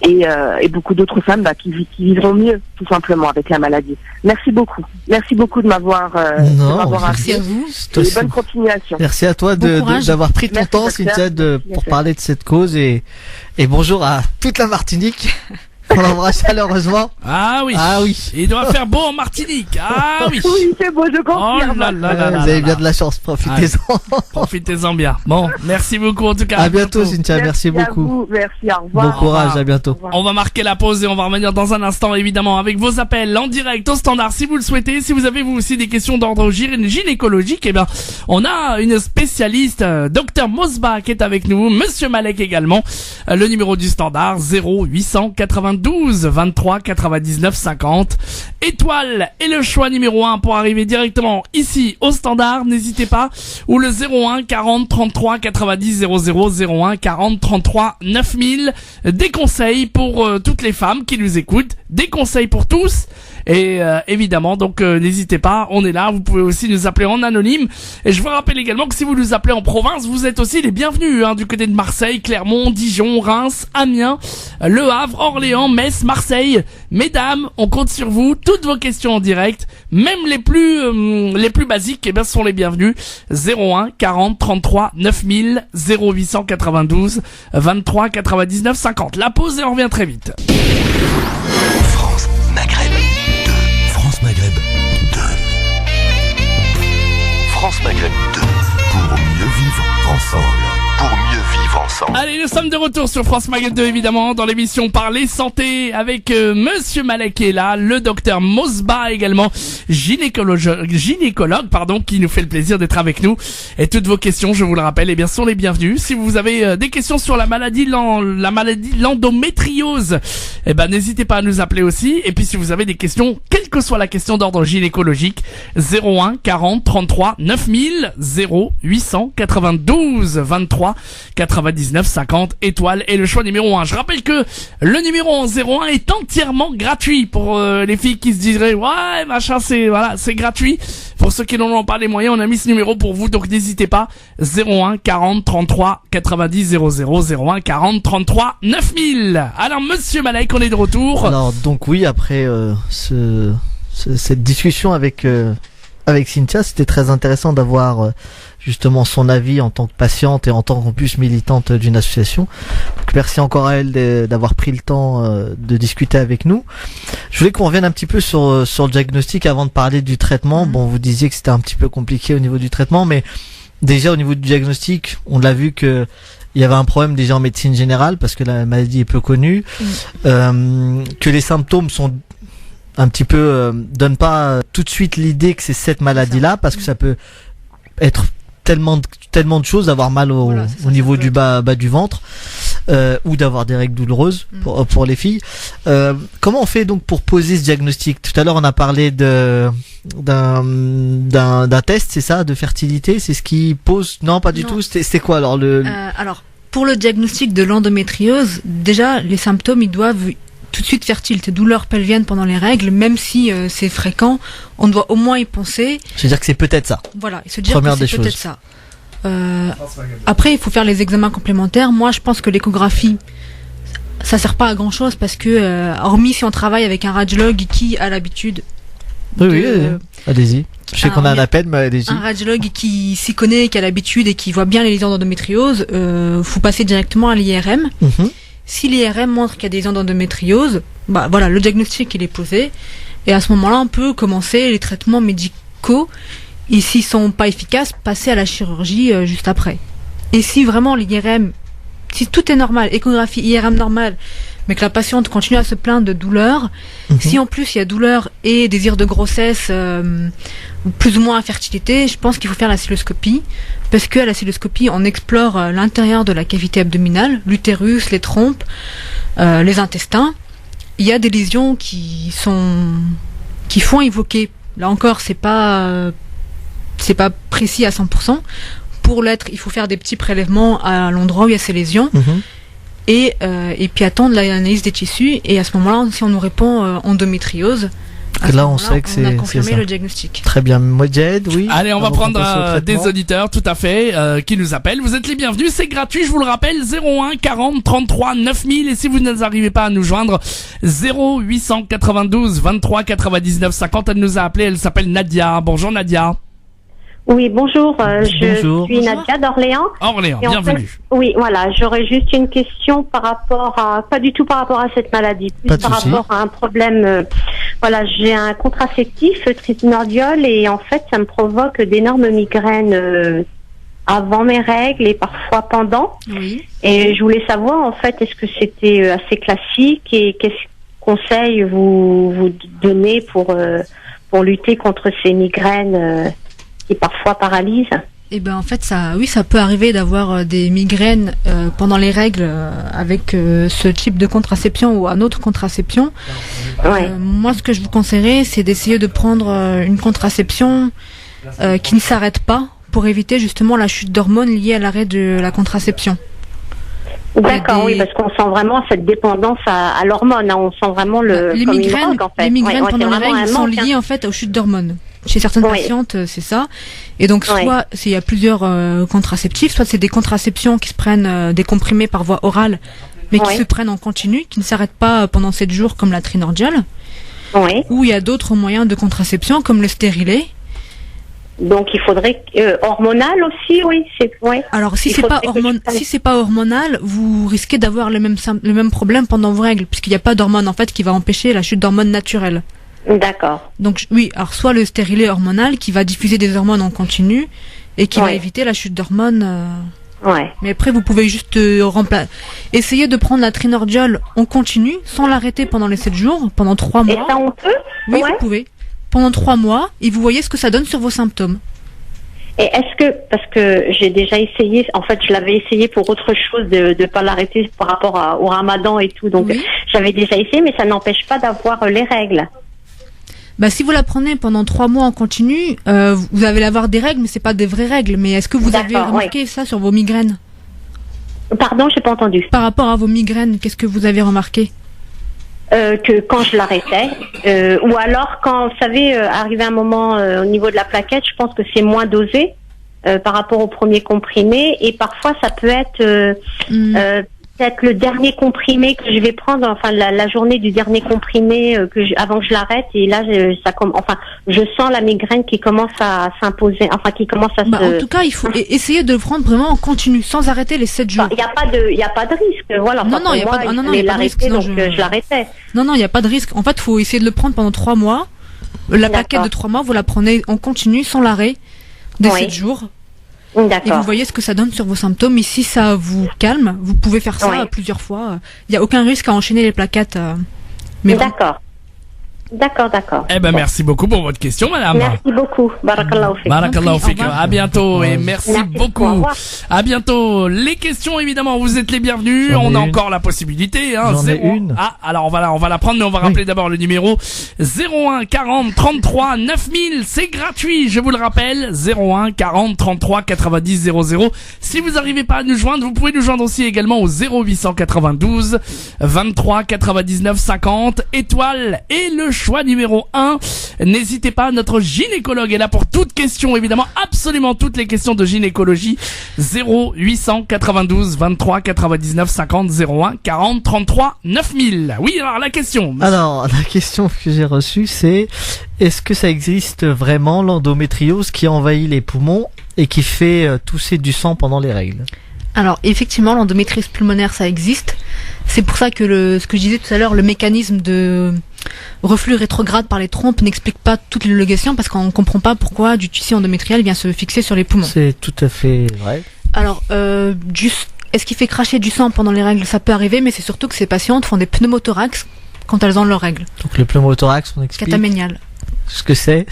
et beaucoup d'autres femmes qui vivront mieux, tout simplement, avec la maladie. Merci beaucoup. Merci beaucoup de m'avoir merci à vous. Et bonne continuation. Merci à toi d'avoir pris ton temps, Cynthia, pour parler de cette cause et bonjour à toute la Martinique. On l'embrasse chaleureusement. Ah oui. Il doit faire beau en Martinique. Ah oui. Oui, c'est beau, je confirme. Vous avez bien de la chance, profitez-en. Profitez-en bien. Bon, merci beaucoup en tout cas. À bientôt, Cynthia, merci beaucoup. Vous. Merci, au revoir. Bon courage, à bientôt. On va marquer la pause et on va revenir dans un instant évidemment avec vos appels en direct au standard si vous le souhaitez. Si vous avez vous aussi des questions d'ordre gynécologique, on a une spécialiste, Dr Mosbah, qui est avec nous, Monsieur Malek également. Le numéro du standard 0892 23 99 50. Étoile est le choix numéro 1 pour arriver directement ici au standard, n'hésitez pas, ou le 01 40 33 90 00 01 40 33 9000. Des conseils pour toutes les femmes qui nous écoutent, des conseils pour tous. Et évidemment, donc n'hésitez pas, on est là. Vous pouvez aussi nous appeler en anonyme. Et je vous rappelle également que si vous nous appelez en province, vous êtes aussi les bienvenus du côté de Marseille, Clermont, Dijon, Reims, Amiens, Le Havre, Orléans, Metz, Marseille. Mesdames, on compte sur vous. Toutes vos questions en direct, même les plus basiques, sont les bienvenus. 01 40 33 9000 0892 23 99 50. La pause et on revient très vite. France Maghreb 2. France Maghreb 2. France Maghreb 2. Pour mieux vivre ensemble. Allez, nous sommes de retour sur France Maghreb 2 évidemment dans l'émission Parler Santé avec Monsieur Malek qui est là, le docteur Mosbah également, gynécologue qui nous fait le plaisir d'être avec nous. Et toutes vos questions, je vous le rappelle, sont les bienvenues. Si vous avez des questions sur la maladie l'endométriose, n'hésitez pas à nous appeler aussi. Et puis si vous avez des questions, quelle que soit la question d'ordre gynécologique, 01 40 33 9000 0892 23 99 50. Étoile est le choix numéro 1. Je rappelle que le numéro 01 est entièrement gratuit pour les filles qui se diraient ouais machin, c'est gratuit. Pour ceux qui n'en ont pas les moyens, on a mis ce numéro pour vous, donc n'hésitez pas. 01 40 33 90 00 01 40 33 9000. Alors Monsieur Malek, on est de retour. Alors donc oui, après cette discussion avec Cynthia, c'était très intéressant d'avoir justement son avis en tant que patiente et en tant qu'en plus militante d'une association. Donc merci encore à elle d'avoir pris le temps de discuter avec nous. Je voulais qu'on revienne un petit peu sur le diagnostic avant de parler du traitement. Bon, vous disiez que c'était un petit peu compliqué au niveau du traitement, mais déjà au niveau du diagnostic, on l'a vu que il y avait un problème déjà en médecine générale parce que la maladie est peu connue, que les symptômes sont un petit peu donnent pas tout de suite l'idée que c'est cette maladie-là parce que ça peut être tellement de choses, avoir mal au niveau du bas du ventre. ou d'avoir des règles douloureuses pour les filles. Comment on fait donc pour poser ce diagnostic? Tout à l'heure, on a parlé d'un test, c'est ça, de fertilité, c'est ce qui pose? Non, pas du tout. C'était quoi alors alors, pour le diagnostic de l'endométriose, déjà les symptômes, ils doivent tout de suite fertiles. Ces douleurs pelviennes pendant les règles, même si c'est fréquent, on doit au moins y penser. C'est-à-dire que c'est peut-être ça. Voilà, se dire que c'est peut-être ça. Après, il faut faire les examens complémentaires. Moi, je pense que l'échographie, ça sert pas à grand chose parce que, hormis si on travaille avec un radiologue qui a l'habitude. Oui, allez-y. Je sais qu'on a un appel, mais allez-y. Un radiologue qui s'y connaît, qui a l'habitude et qui voit bien les lésions d'endométriose, faut passer directement à l'IRM. Si l'IRM montre qu'il y a des lésions d'endométriose, bah voilà, le diagnostic il est posé et à ce moment-là, on peut commencer les traitements médicaux. Et s'ils sont pas efficaces, passer à la chirurgie juste après. Et si vraiment l'IRM, si tout est normal, échographie, IRM normal, mais que la patiente continue à se plaindre de douleurs, si en plus il y a douleur et désir de grossesse, plus ou moins infertilité, je pense qu'il faut faire la cystoscopie, parce qu'à la cystoscopie, on explore l'intérieur de la cavité abdominale, l'utérus, les trompes, les intestins. Il y a des lésions qui font évoquer. Là encore, c'est pas précis à 100%. Pour l'être, il faut faire des petits prélèvements à l'endroit où il y a ces lésions. Et puis attendre l'analyse des tissus. Et à ce moment-là, si on nous répond endométriose, là on sait que c'est on a confirmé ça. le diagnostic. Très bien. Modjed, oui. Allez, on va prendre des auditeurs, tout à fait, qui nous appellent. Vous êtes les bienvenus, c'est gratuit, je vous le rappelle, 01 40 33 9000. Et si vous n'arrivez pas à nous joindre, 0892 23 99 50. Elle nous a appelé, elle s'appelle Nadia. Bonjour Nadia. Oui, bonjour. Je suis Nadia d'Orléans. Orléans, bienvenue. Oui, voilà. J'aurais juste une question par rapport à, pas du tout par rapport à cette maladie, plus par rapport à un problème. Voilà, j'ai un contraceptif, le trinordiol, et en fait, ça me provoque d'énormes migraines avant mes règles et parfois pendant. Oui. Et je voulais savoir, en fait, est-ce que c'était assez classique et quels conseils vous donnez pour lutter contre ces migraines qui parfois paralysent? Et ben en fait ça peut arriver d'avoir des migraines pendant les règles avec ce type de contraception ou un autre contraception. Moi ce que je vous conseillerais c'est d'essayer de prendre une contraception qui ne s'arrête pas pour éviter justement la chute d'hormones liée à l'arrêt de la contraception. D'accord, oui, parce qu'on sent vraiment cette dépendance à l'hormone, hein. On sent vraiment les migraines, en fait. Les migraines pendant les règles sont liées en fait aux chutes d'hormones. Chez certaines patientes, c'est ça. Et donc, soit il y a plusieurs contraceptifs, soit c'est des contraceptions qui se prennent des comprimés par voie orale, mais qui se prennent en continu, qui ne s'arrêtent pas pendant 7 jours comme la trinordiol. Ou il y a d'autres moyens de contraception comme le stérilet. Donc il faudrait hormonal aussi, oui. Alors si c'est pas hormonal, vous risquez d'avoir le même problème pendant vos règles, puisqu'il n'y a pas d'hormone en fait qui va empêcher la chute d'hormones naturelles. D'accord. Donc oui, alors soit le stérilet hormonal qui va diffuser des hormones en continu et qui va éviter la chute d'hormones. Mais après vous pouvez juste essayer de prendre la trinordiol en continu sans l'arrêter pendant les 7 jours, pendant 3 mois. Et ça on peut? Oui, vous pouvez. Pendant 3 mois, et vous voyez ce que ça donne sur vos symptômes. Et est-ce que, parce que j'ai déjà essayé, en fait je l'avais essayé pour autre chose, de pas l'arrêter par rapport au ramadan et tout, donc j'avais déjà essayé, mais ça n'empêche pas d'avoir les règles. Bah si vous la prenez pendant 3 mois en continu, vous allez avoir des règles, mais c'est pas des vraies règles. Mais est-ce que vous avez remarqué ça sur vos migraines? Pardon, j'ai pas entendu. Par rapport à vos migraines, qu'est-ce que vous avez remarqué? Que quand je l'arrêtais, ou alors quand, vous savez, arrivé un moment au niveau de la plaquette, je pense que c'est moins dosé par rapport au premier comprimé, et parfois ça peut être peut-être le dernier comprimé que je vais prendre, enfin la journée du dernier comprimé avant que je l'arrête, et là je sens la migraine qui commence à s'imposer, enfin qui commence à En tout cas, il faut essayer de le prendre vraiment en continu, sans arrêter les 7 jours. Il n'y a pas de risque, voilà. Non, il n'y a pas de risque. Donc je l'arrêtais. Non, il n'y a pas de risque. En fait, il faut essayer de le prendre pendant 3 mois. La plaquette de 3 mois, vous la prenez en continu, sans l'arrêt, des 7 jours. Et vous voyez ce que ça donne sur vos symptômes. Et si ça vous calme, vous pouvez faire ça plusieurs fois. Il n'y a aucun risque à enchaîner les plaquettes. D'accord. D'accord. Eh ben, merci beaucoup pour votre question, madame. Merci beaucoup. Barakallahu fik. Barakallahu fik. À bientôt et merci beaucoup. Au revoir. À bientôt. Les questions, évidemment, vous êtes les bienvenus. On a encore la possibilité, hein. J'en ai une. Ah, alors on va la prendre, mais on va rappeler d'abord le numéro 01 40 33 9000. C'est gratuit, je vous le rappelle. 01 40 33 90 00. Si vous n'arrivez pas à nous joindre, vous pouvez nous joindre aussi également au 0892 23 99 50 étoiles et le choix numéro 1. N'hésitez pas, notre gynécologue est là pour toutes questions, évidemment, absolument toutes les questions de gynécologie. 0892 23 99 50 01 40 33 9000. Oui, alors la question. Alors, la question que j'ai reçue, c'est est-ce que ça existe vraiment l'endométriose qui envahit les poumons et qui fait tousser du sang pendant les règles? Alors effectivement, l'endométriose pulmonaire, ça existe. C'est pour ça que ce que je disais tout à l'heure, le mécanisme de reflux rétrograde par les trompes n'explique pas toute l'élongation, parce qu'on ne comprend pas pourquoi du tissu endométrial vient se fixer sur les poumons. C'est tout à fait vrai. Alors, est-ce qu'il fait cracher du sang pendant les règles? Ça peut arriver, mais c'est surtout que ces patientes font des pneumothorax quand elles ont leurs règles. Donc le pneumothorax, on explique cataménial. Ce que c'est.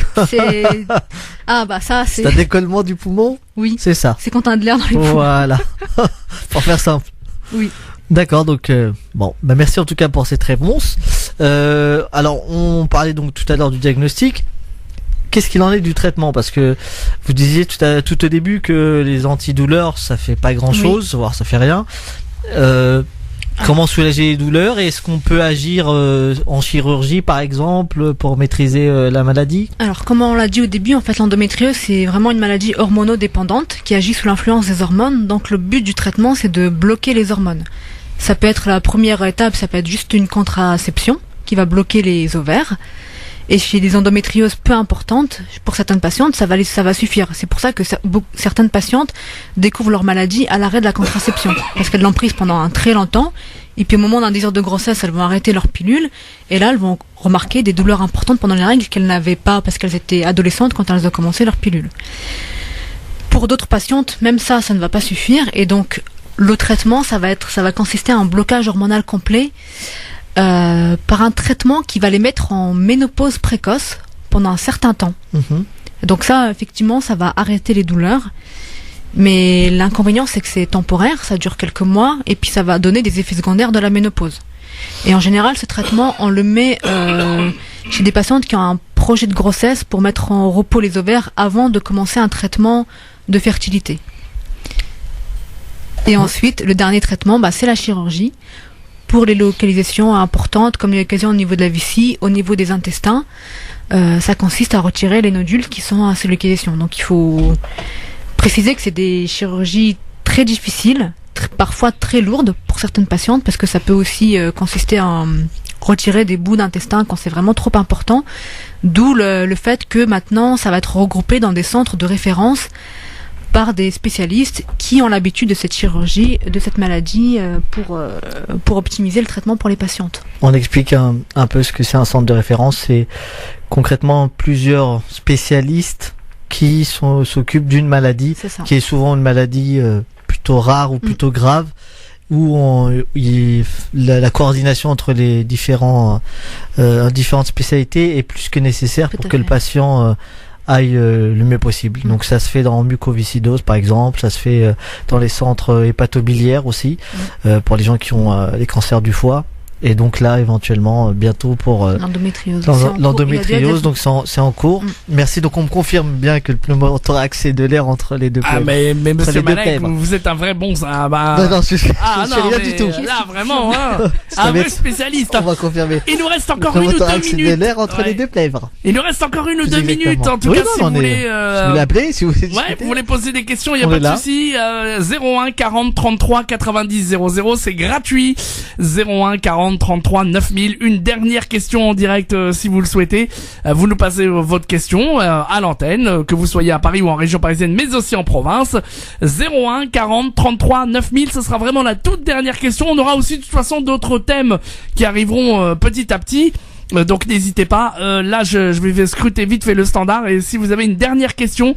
Ah bah ça c'est... C'est un décollement du poumon? Oui. C'est ça. C'est quand on a de l'air dans les poumons. Voilà. Pour faire simple. Oui. D'accord, donc bon, bah merci en tout cas pour cette réponse. Alors on parlait donc tout à l'heure du diagnostic. Qu'est-ce qu'il en est du traitement? Parce que vous disiez tout au début que les antidouleurs ça fait pas grand-chose, voire ça fait rien. Comment soulager les douleurs? Est-ce qu'on peut agir en chirurgie par exemple pour maîtriser la maladie? Alors comme on l'a dit au début, en fait l'endométriose c'est vraiment une maladie hormonodépendante qui agit sous l'influence des hormones. Donc le but du traitement c'est de bloquer les hormones. Ça peut être la première étape, ça peut être juste une contraception qui va bloquer les ovaires. Et chez des endométrioses peu importantes, pour certaines patientes, ça va suffire. C'est pour ça que certaines patientes découvrent leur maladie à l'arrêt de la contraception, parce qu'elles l'ont prise pendant un très longtemps, et puis au moment d'un désir de grossesse, elles vont arrêter leur pilule, et là, elles vont remarquer des douleurs importantes pendant les règles qu'elles n'avaient pas parce qu'elles étaient adolescentes quand elles ont commencé leur pilule. Pour d'autres patientes, même ça ne va pas suffire, et donc le traitement, ça va consister à un blocage hormonal complet. Par un traitement qui va les mettre en ménopause précoce pendant un certain temps. Donc ça, effectivement, ça va arrêter les douleurs. Mais l'inconvénient, c'est que c'est temporaire, ça dure quelques mois, et puis ça va donner des effets secondaires de la ménopause. Et en général, ce traitement, on le met chez des patientes qui ont un projet de grossesse pour mettre en repos les ovaires avant de commencer un traitement de fertilité. Et ensuite, le dernier traitement, c'est la chirurgie. Pour les localisations importantes, comme les lésions au niveau de la vessie, au niveau des intestins, ça consiste à retirer les nodules qui sont à ces localisations. Donc il faut préciser que c'est des chirurgies très difficiles, parfois très lourdes pour certaines patientes, parce que ça peut aussi consister à retirer des bouts d'intestin quand c'est vraiment trop important. D'où le fait que maintenant, ça va être regroupé dans des centres de référence par des spécialistes qui ont l'habitude de cette chirurgie, de cette maladie, pour optimiser le traitement pour les patientes. On explique un peu ce que c'est un centre de référence. C'est concrètement plusieurs spécialistes qui s'occupent d'une maladie, qui est souvent une maladie plutôt rare ou plutôt grave, où la coordination entre les différentes spécialités est plus que nécessaire pour que le patient aille le mieux possible. Donc ça se fait dans mucoviscidose par exemple, ça se fait dans les centres hépatobiliaires aussi, pour les gens qui ont les cancers du foie. Et donc là, éventuellement, bientôt pour l'endométriose. L'endométriose, donc c'est en cours. Merci. Donc on me confirme bien que le pneumothorax c'est de l'air entre les deux. Ah mais monsieur Malek, vous êtes un vrai bon ça. Non, je suis rien du tout. Là vraiment, un vrai spécialiste. On va confirmer. Il nous reste encore une ou 2 minutes. C'est de l'air entre les deux plèvres. Il nous reste encore 1 ou 2 minutes. En tout cas, si vous voulez. Si vous l'appelez, si vous. Ouais, vous voulez poser des questions, il y a pas de souci. 01 40 33 90 00, c'est gratuit. 01 40 33 9000. Une dernière question en direct si vous le souhaitez. Vous nous passez votre question à l'antenne, que vous soyez à Paris ou en région parisienne, mais aussi en province. 01 40 33 9000, ce sera vraiment la toute dernière question. On aura aussi de toute façon d'autres thèmes qui arriveront petit à petit. Donc n'hésitez pas. Là, je vais scruter vite fait le standard. Et si vous avez une dernière question,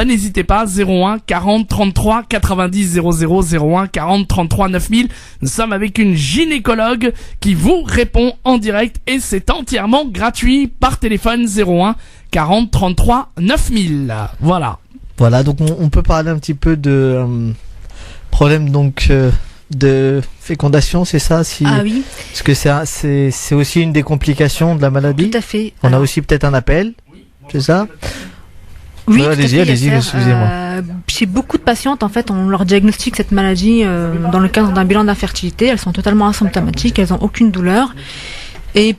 n'hésitez pas. 01 40 33 90 00 01 40 33 9000. Nous sommes avec une gynécologue qui vous répond en direct et c'est entièrement gratuit par téléphone. 01 40 33 9000. Voilà. Voilà, donc on peut parler un petit peu de problème donc de fécondation, c'est ça Ah oui. Parce que c'est aussi une des complications de la maladie. Tout à fait. On a aussi peut-être un appel, c'est ça? Oui, allez-y, excusez-moi. Chez beaucoup de patientes, en fait, on leur diagnostique cette maladie dans le cadre d'un bilan d'infertilité. Elles sont totalement asymptomatiques, elles n'ont aucune douleur. Et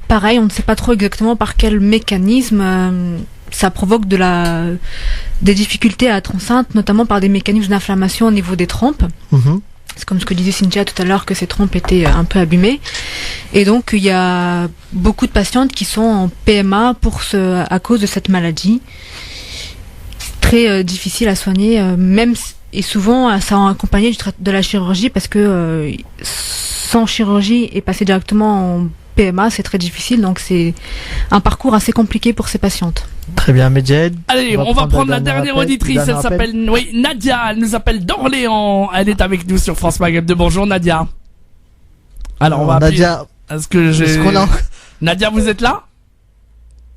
pareil, on ne sait pas trop exactement par quel mécanisme ça provoque des difficultés à être enceinte, notamment par des mécanismes d'inflammation au niveau des trompes. C'est comme ce que disait Cynthia tout à l'heure, que ces trompes étaient un peu abîmées. Et donc, il y a beaucoup de patientes qui sont en PMA à cause de cette maladie. Très difficile à soigner, et souvent, ça a accompagné de la chirurgie, parce que sans chirurgie et passer directement en PMA, c'est très difficile. Donc, c'est un parcours assez compliqué pour ces patientes. Très bien, Medjed. Allez, on va prendre la dernière auditrice. Elle s'appelle Nadia. Elle nous appelle d'Orléans. Elle est avec nous sur France Maghreb 2. Bonjour Nadia. Alors on va Nadia. Nadia, vous êtes là?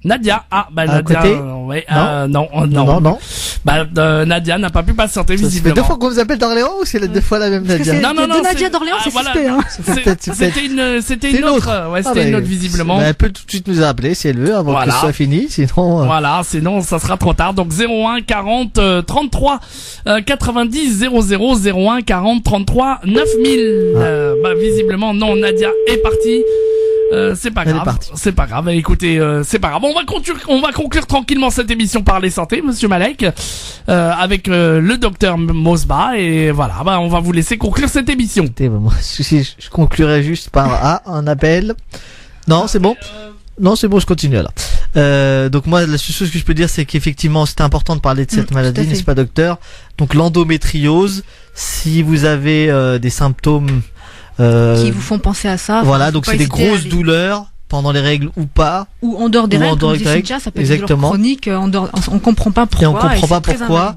Nadia. Nadia. Côté Non. Nadia n'a pas pu patienter visiblement. Ça fait 2 fois qu'on vous appelle d'Orléans ou c'est la 2 fois la même Nadia? Non. Nadia d'Orléans, c'est suspect, hein. C'était une autre. Ouais, c'était une autre visiblement. Elle peut tout de suite nous appeler si elle veut avant que ce soit fini, sinon. Voilà, sinon ça sera trop tard. Donc 01 40 33 90 00 01 40 33 9000. Visiblement non, Nadia est partie. C'est pas grave. Écoutez, c'est pas grave. On va conclure tranquillement cette émission Parler Santé, Monsieur Malek, avec le docteur Mosba, et voilà. On va vous laisser conclure cette émission. Moi, je conclurai juste par un appel. Non, c'est bon. Non, c'est bon, je continue alors. Donc moi, la seule chose que je peux dire, c'est qu'effectivement, c'est important de parler de cette maladie, n'est-ce pas, docteur? Donc l'endométriose, si vous avez des symptômes qui vous font penser à ça. Voilà, donc c'est des grosses douleurs pendant les règles ou pas. Ou en dehors des règles, comme dit Cynthia, ça peut être des douleurs chroniques, on comprend pas pourquoi. Et on comprend pas pourquoi.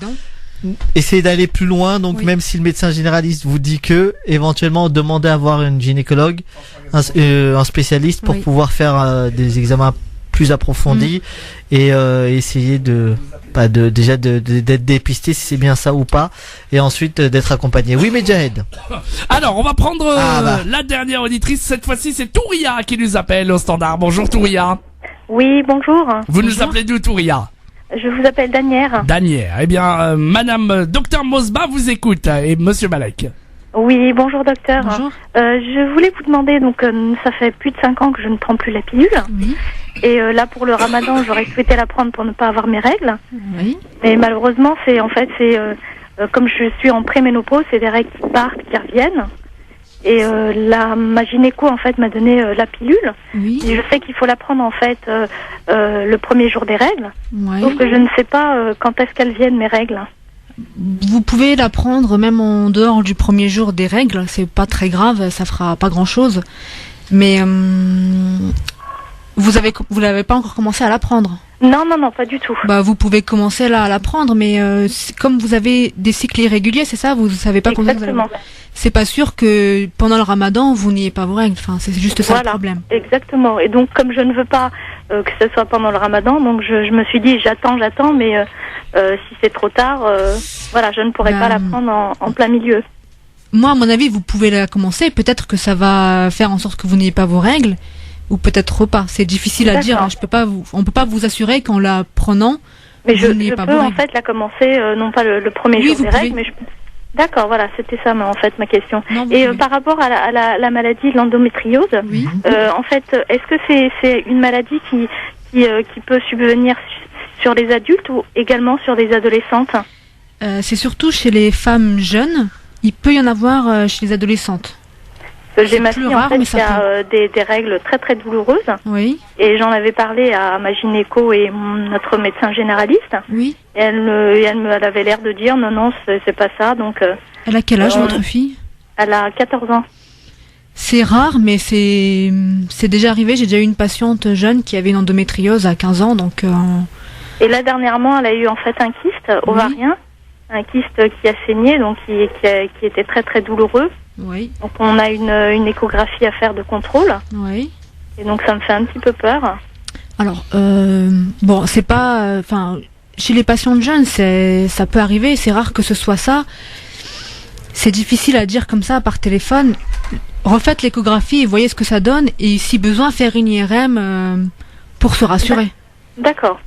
Essayez d'aller plus loin, donc même si le médecin généraliste vous dit que, éventuellement, demandez à voir une gynécologue, un spécialiste pour pouvoir faire des examens plus approfondis et essayer d'être dépisté si c'est bien ça ou pas, et ensuite d'être accompagné. Oui, Medjed. Alors, on va prendre la dernière auditrice. Cette fois-ci, c'est Touria qui nous appelle au standard. Bonjour Touria. Oui, bonjour. Vous nous appelez d'où, Touria? Je vous appelle Danière. Danière. Eh bien, Madame Docteur Mosba vous écoute, et Monsieur Malek. Oui, bonjour docteur. Bonjour. Je voulais vous demander, donc ça fait plus de 5 ans que je ne prends plus la pilule. Oui. Et là, pour le ramadan, j'aurais souhaité la prendre pour ne pas avoir mes règles. Oui. Mais malheureusement, c'est comme je suis en préménopause, c'est des règles qui partent, qui reviennent. Et ma gynéco, en fait, m'a donné la pilule. Oui. Et je sais qu'il faut la prendre, en fait, le premier jour des règles. Ouais. Sauf que je ne sais pas quand est-ce qu'elles viennent, mes règles. Vous pouvez la prendre même en dehors du premier jour des règles, c'est pas très grave, ça fera pas grand-chose. Mais vous l'avez pas encore commencé à la prendre? Non, pas du tout. Vous pouvez commencer là à la prendre, mais comme vous avez des cycles irréguliers, c'est ça? Vous savez pas combien vous allez... C'est pas sûr que pendant le ramadan, vous n'ayez pas vos règles. Enfin, c'est juste ça le problème. Exactement. Et donc, comme je ne veux pas que ce soit pendant le ramadan, donc je me suis dit, j'attends, mais si c'est trop tard, je ne pourrai pas la prendre en plein milieu. Moi, à mon avis, vous pouvez la commencer. Peut-être que ça va faire en sorte que vous n'ayez pas vos règles, ou peut-être pas. C'est difficile à dire. On peut pas vous assurer qu'en la prenant, mais je peux en fait la commencer, non pas le premier jour des règles, mais D'accord, voilà, c'était ça en fait ma question. Non, et par rapport à la maladie de l'endométriose, en fait, est-ce que c'est une maladie qui peut subvenir sur les adultes ou également sur des adolescentes? C'est surtout chez les femmes jeunes. Il peut y en avoir chez les adolescentes. J'ai ma fille en fait qui a des règles très très douloureuses. Oui. Et j'en avais parlé à ma gynéco et notre médecin généraliste. Oui. Et elle avait l'air de dire non, c'est pas ça. Donc. Elle a quel âge votre fille? Elle a 14 ans. C'est rare, mais c'est déjà arrivé. J'ai déjà eu une patiente jeune qui avait une endométriose à 15 ans, donc. Et là dernièrement, elle a eu en fait un kyste ovarien, un kyste qui a saigné, donc qui était très très douloureux. Oui. Donc on a une échographie à faire de contrôle. Oui. Et donc ça me fait un petit peu peur. Alors bon, c'est pas, enfin, chez les patientes jeunes, ça peut arriver. C'est rare que ce soit ça. C'est difficile à dire comme ça par téléphone. Refaites l'échographie et voyez ce que ça donne, et si besoin, faire une IRM pour se rassurer. D'accord.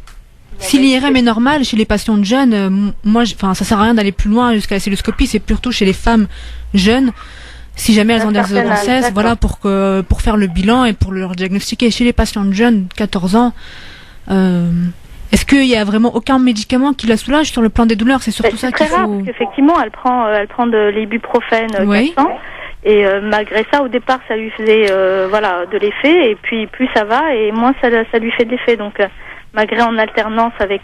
Si l'IRM est normal chez les patientes jeunes, ça sert à rien d'aller plus loin jusqu'à la cystoscopie. C'est plutôt chez les femmes jeunes, si jamais elles ont des grossesses, voilà, pour faire le bilan et pour leur diagnostiquer. Chez les patientes jeunes, 14 ans, est-ce qu'il y a vraiment aucun médicament qui la soulage sur le plan des douleurs? C'est surtout ça qu'il faut. C'est très rare, parce qu'effectivement, elle prend de l'ibuprofène 400. Et malgré ça, au départ, ça lui faisait de l'effet, et puis plus ça va, et moins ça lui fait de l'effet. Donc, malgré en alternance avec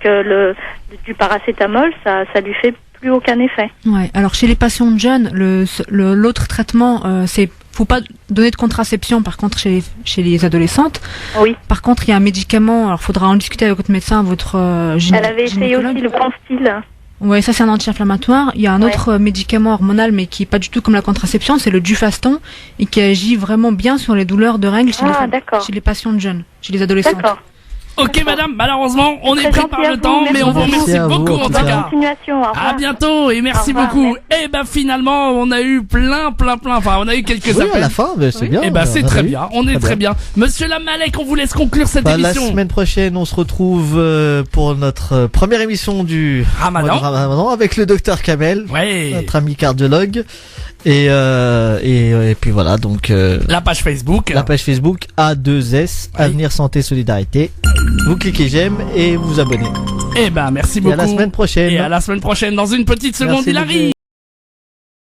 du paracétamol, ça lui fait plus aucun effet. Ouais. Alors chez les patientes jeunes, l'autre traitement, faut pas donner de contraception. Par contre, chez les adolescentes, oui. Par contre, il y a un médicament. Alors, faudra en discuter avec votre médecin, votre Elle avait essayé aussi le Panstil. Ouais, ça c'est un anti-inflammatoire. Il y a un autre médicament hormonal, mais qui est pas du tout comme la contraception, c'est le Dufaston, et qui agit vraiment bien sur les douleurs de règles chez les patientes jeunes, chez les adolescentes. D'accord. Ok madame, malheureusement on est pris par le temps, mais on vous remercie beaucoup en tout cas. À bientôt et merci beaucoup. Et ben finalement on a eu plein, enfin on a eu quelques appels. À la fin, c'est bien. Et ben c'est très bien, on est très bien. Monsieur Lamalek, on vous laisse conclure cette émission. La semaine prochaine on se retrouve pour notre première émission du Ramadan avec le docteur Kamel, notre ami cardiologue. Et puis voilà, donc la page Facebook A2S Avenir Santé Solidarité. Vous cliquez j'aime et vous abonnez. Eh ben merci beaucoup. Et à la semaine prochaine. Et à la semaine prochaine. Dans une petite seconde, il arrive.